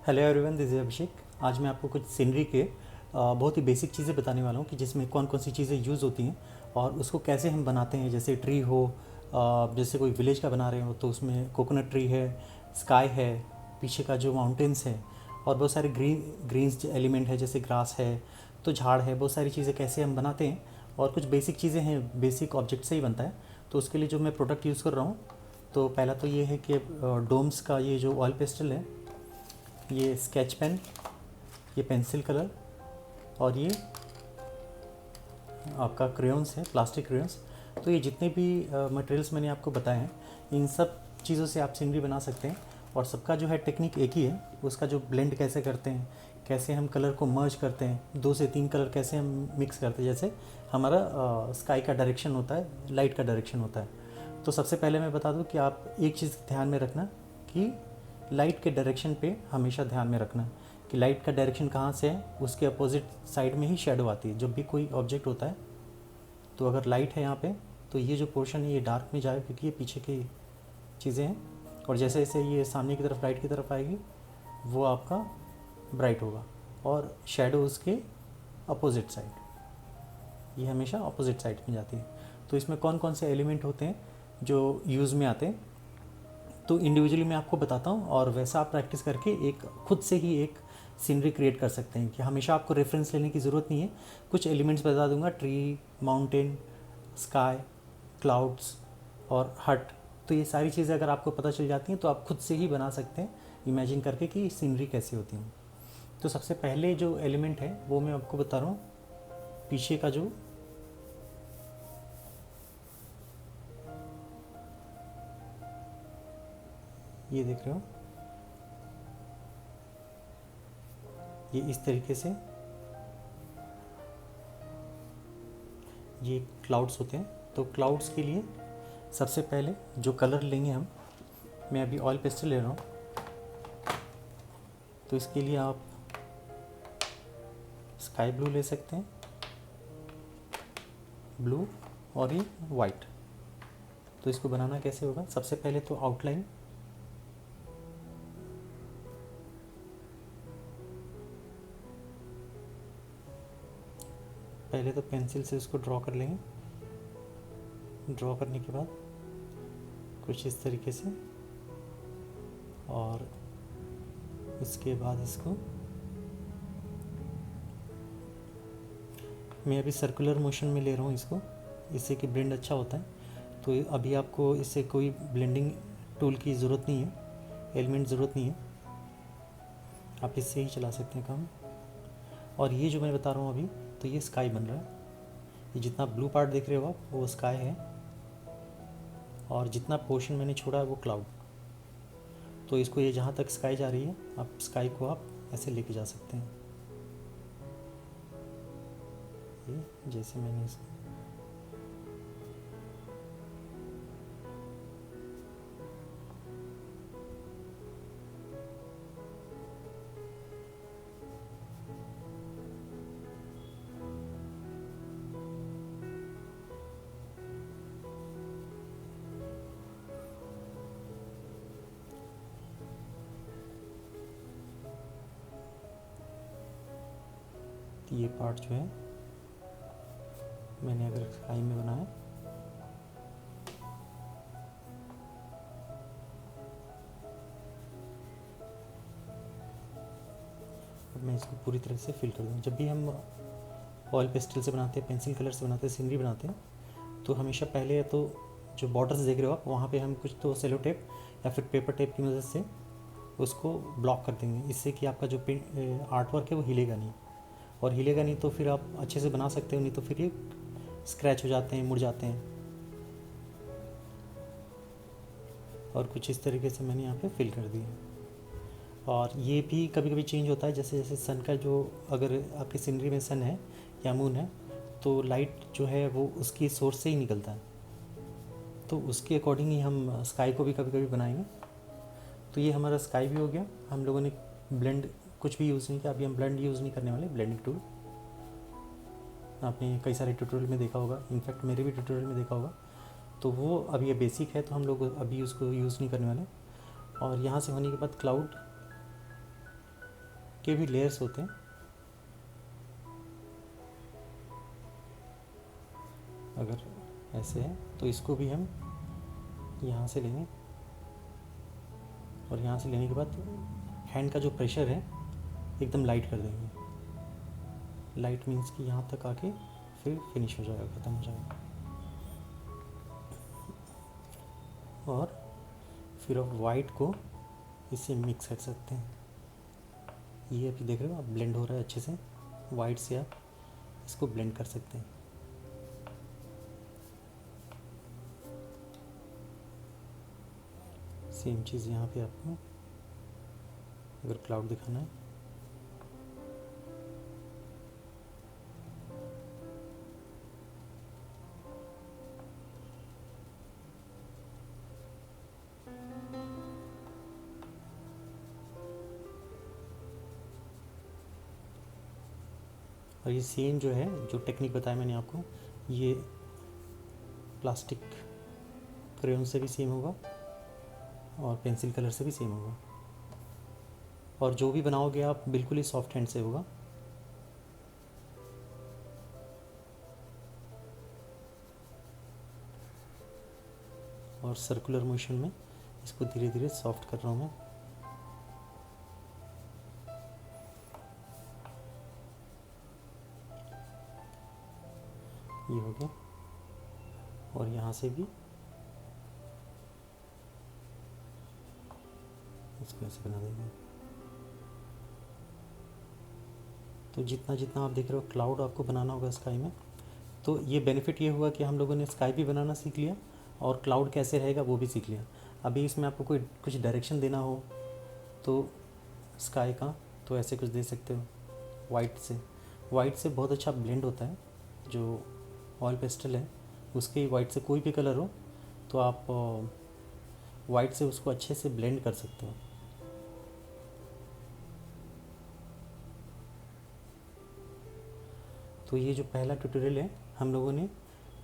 Hello everyone, this is अभिषेक। आज मैं आपको कुछ सीनरी के बहुत ही बेसिक चीज़ें बताने वाला हूँ कि जिसमें कौन कौन सी चीज़ें यूज़ होती हैं और उसको कैसे हम बनाते हैं। जैसे ट्री हो, जैसे कोई विलेज का बना रहे हो तो उसमें कोकोनट ट्री है, स्काई है, पीछे का जो माउंटेन्स है और बहुत सारे ग्रीन्स एलिमेंट है जैसे ग्रास है, तो झाड़ है। बहुत सारी चीज़ें कैसे हम बनाते हैं और कुछ बेसिक चीज़ें हैं, बेसिक ऑब्जेक्ट से ही बनता है। तो उसके लिए जो मैं प्रोडक्ट यूज़ कर रहा हूँ, तो पहला तो ये है कि डोम्स का ये जो ऑयल पेस्टल है, ये स्केच पेन, ये पेंसिल कलर और ये आपका क्रेयॉन्स है, प्लास्टिक क्रेयॉन्स। तो ये जितने भी मटेरियल्स मैंने आपको बताए हैं, इन सब चीज़ों से आप सीनरी बना सकते हैं। और सबका जो है टेक्निक एक ही है, उसका जो ब्लेंड कैसे करते हैं, कैसे हम कलर को मर्ज करते हैं, 2 से 3 कलर कैसे हम मिक्स करते हैं। जैसे हमारा स्काई का डायरेक्शन होता है, लाइट का डायरेक्शन होता है। तो सबसे पहले मैं बता दूं कि आप एक चीज़ ध्यान में रखना कि लाइट के डायरेक्शन पे हमेशा ध्यान में रखना कि लाइट का डायरेक्शन कहाँ से है, उसके अपोजिट साइड में ही शेडो आती है। जब भी कोई ऑब्जेक्ट होता है तो अगर लाइट है यहाँ पे, तो ये जो पोर्शन है ये डार्क में जाएगा क्योंकि ये पीछे की चीज़ें हैं। और जैसे जैसे ये सामने की तरफ लाइट की तरफ आएगी, वो आपका ब्राइट होगा। और शेडो उसके अपोजिट साइड, ये हमेशा अपोजिट साइड में जाती है। तो इसमें कौन कौन से एलिमेंट होते हैं जो यूज़ में आते हैं, तो इंडिविजुअली मैं आपको बताता हूँ और वैसा आप प्रैक्टिस करके एक खुद से ही एक सीनरी क्रिएट कर सकते हैं। कि हमेशा आपको रेफरेंस लेने की ज़रूरत नहीं है। कुछ एलिमेंट्स बता दूंगा, ट्री, माउंटेन, स्काई, क्लाउड्स और हट। तो ये सारी चीज़ें अगर आपको पता चल जाती हैं तो आप खुद से ही बना सकते हैं इमेजिन करके कि सीनरी कैसी होती है। तो सबसे पहले जो एलिमेंट है वो मैं आपको बता रहा हूँ, पीछे का जो ये देख रहे हो, ये इस तरीके से ये क्लाउड्स होते हैं। तो क्लाउड्स के लिए सबसे पहले जो कलर लेंगे हम, मैं अभी ऑयल पेस्टल ले रहा हूँ। तो इसके लिए आप स्काई ब्लू ले सकते हैं, ब्लू और ये वाइट। तो इसको बनाना कैसे होगा, सबसे पहले तो आउटलाइन, पहले तो पेंसिल से इसको ड्रॉ कर लेंगे। ड्रॉ करने के बाद कुछ इस तरीके से, और इसके बाद इसको मैं अभी सर्कुलर मोशन में ले रहा हूँ इसको, इससे कि ब्लेंड अच्छा होता है। तो अभी आपको इससे कोई ब्लेंडिंग टूल की ज़रूरत नहीं है, एलिमेंट ज़रूरत नहीं है, आप इससे ही चला सकते हैं काम। और ये जो मैं बता रहा हूँ अभी, तो ये स्काई बन रहा है। ये जितना ब्लू पार्ट देख रहे हो आप, वो स्काई है, और जितना पोर्शन मैंने छोड़ा है वो क्लाउड। तो इसको ये जहाँ तक स्काई जा रही है, आप स्काई को आप ऐसे लेके जा सकते हैं। ये जैसे मैंने इसको, ये पार्ट जो है मैंने अगर स्काई में बनाया, अब मैं इसको पूरी तरह से फिल कर दूँ। जब भी हम ऑयल पेस्टल से बनाते हैं, पेंसिल कलर से बनाते हैं, सीनरी बनाते हैं, तो हमेशा पहले तो जो बॉर्डर्स देख रहे हो आप, वहाँ पे हम कुछ तो सेलो टेप या फिर पेपर टेप की मदद से उसको ब्लॉक कर देंगे, इससे कि आपका जो आर्ट वर्क है वो हिलेगा नहीं। और हिलेगा नहीं तो फिर आप अच्छे से बना सकते हो, नहीं तो फिर ये स्क्रैच हो जाते हैं, मुड़ जाते हैं। और कुछ इस तरीके से मैंने यहाँ पे फिल कर दिया। और ये भी कभी कभी चेंज होता है, जैसे जैसे सन का जो, अगर आपकी सीनरी में सन है या मून है, तो लाइट जो है वो उसकी सोर्स से ही निकलता है, तो उसके अकॉर्डिंग ही हम स्काई को भी कभी कभी बनाएंगे। तो ये हमारा स्काई भी हो गया। हम लोगों ने ब्लेंड कुछ भी यूज़ नहीं किया, अभी हम ब्लेंड यूज़ नहीं करने वाले, ब्लेंडिंग टूल आपने कई सारे ट्यूटोरियल में देखा होगा, इनफैक्ट मेरे भी ट्यूटोरियल में देखा होगा। तो वो अभी ये बेसिक है, तो हम लोग अभी उसको यूज़ नहीं करने वाले। और यहाँ से होने के बाद क्लाउड, के भी लेयर्स होते हैं। अगर ऐसे है तो इसको भी हम यहाँ से लेंगे और यहाँ से लेने के बाद हैंड का जो प्रेशर है एकदम लाइट कर देंगे। लाइट मीन्स कि यहाँ तक आके फिर फिनिश हो जाएगा, ख़त्म हो जाएगा। और फिर आप वाइट को इससे मिक्स कर सकते हैं। ये अभी देख रहे हो आप, ब्लेंड हो रहा है अच्छे से। वाइट से आप इसको ब्लेंड कर सकते हैं। सेम चीज़ यहाँ पे आपको अगर क्लाउड दिखाना है, और ये सेम जो है, जो टेक्निक बताया मैंने आपको, ये प्लास्टिक क्रेयॉन से भी सेम होगा और पेंसिल कलर से भी सेम होगा। और जो भी बनाओगे आप बिल्कुल ही सॉफ्ट हैंड से होगा। और सर्कुलर मोशन में इसको धीरे धीरे सॉफ्ट कर रहा हूँ मैं। ये हो गया। और यहाँ से भी इसको ऐसे बना देंगे। तो जितना जितना आप देख रहे हो क्लाउड आपको बनाना होगा स्काई में, तो ये बेनिफिट ये हुआ कि हम लोगों ने स्काई भी बनाना सीख लिया और क्लाउड कैसे रहेगा वो भी सीख लिया। अभी इसमें आपको कोई कुछ डायरेक्शन देना हो तो स्काई का, तो ऐसे कुछ दे सकते हो वाइट से बहुत अच्छा ब्लेंड होता है। जो ऑयल पेस्टल है उसके वाइट से कोई भी कलर हो तो आप वाइट से उसको अच्छे से ब्लेंड कर सकते हो। तो ये जो पहला ट्यूटोरियल है, हम लोगों ने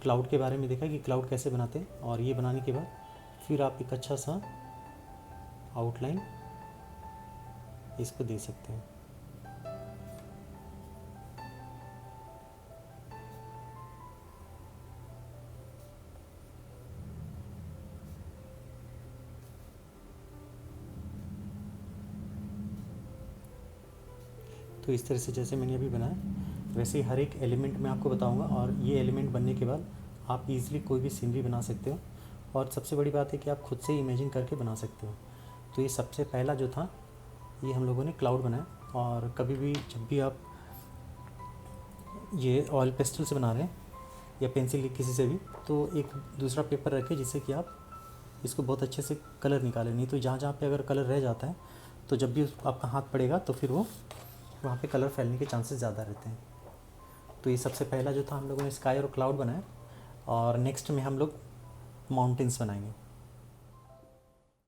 क्लाउड के बारे में देखा कि क्लाउड कैसे बनाते हैं। और ये बनाने के बाद फिर आप एक अच्छा सा आउटलाइन इसको दे सकते हैं। तो इस तरह से जैसे मैंने अभी बनाया वैसे ही हर एक एलिमेंट मैं आपको बताऊंगा। और ये एलिमेंट बनने के बाद आप इजीली कोई भी सीनरी बना सकते हो। और सबसे बड़ी बात है कि आप खुद से इमेजिन करके बना सकते हो। तो ये सबसे पहला जो था ये हम लोगों ने क्लाउड बनाया। और कभी भी जब भी आप ये ऑयल पेस्टल से बना रहे हैं या पेंसिल किसी से भी, तो एक दूसरा पेपर रखें जिससे कि आप इसको बहुत अच्छे से कलर निकालें। नहीं तो जहाँ जहाँ पे अगर कलर रह जाता है तो जब भी आपका हाथ पड़ेगा तो फिर वो वहाँ पे कलर फैलने के चांसेस ज़्यादा रहते हैं। तो ये सबसे पहला जो था हम लोगों ने स्काई और क्लाउड बनाया। और नेक्स्ट में हम लोग माउंटेन्स बनाएंगे।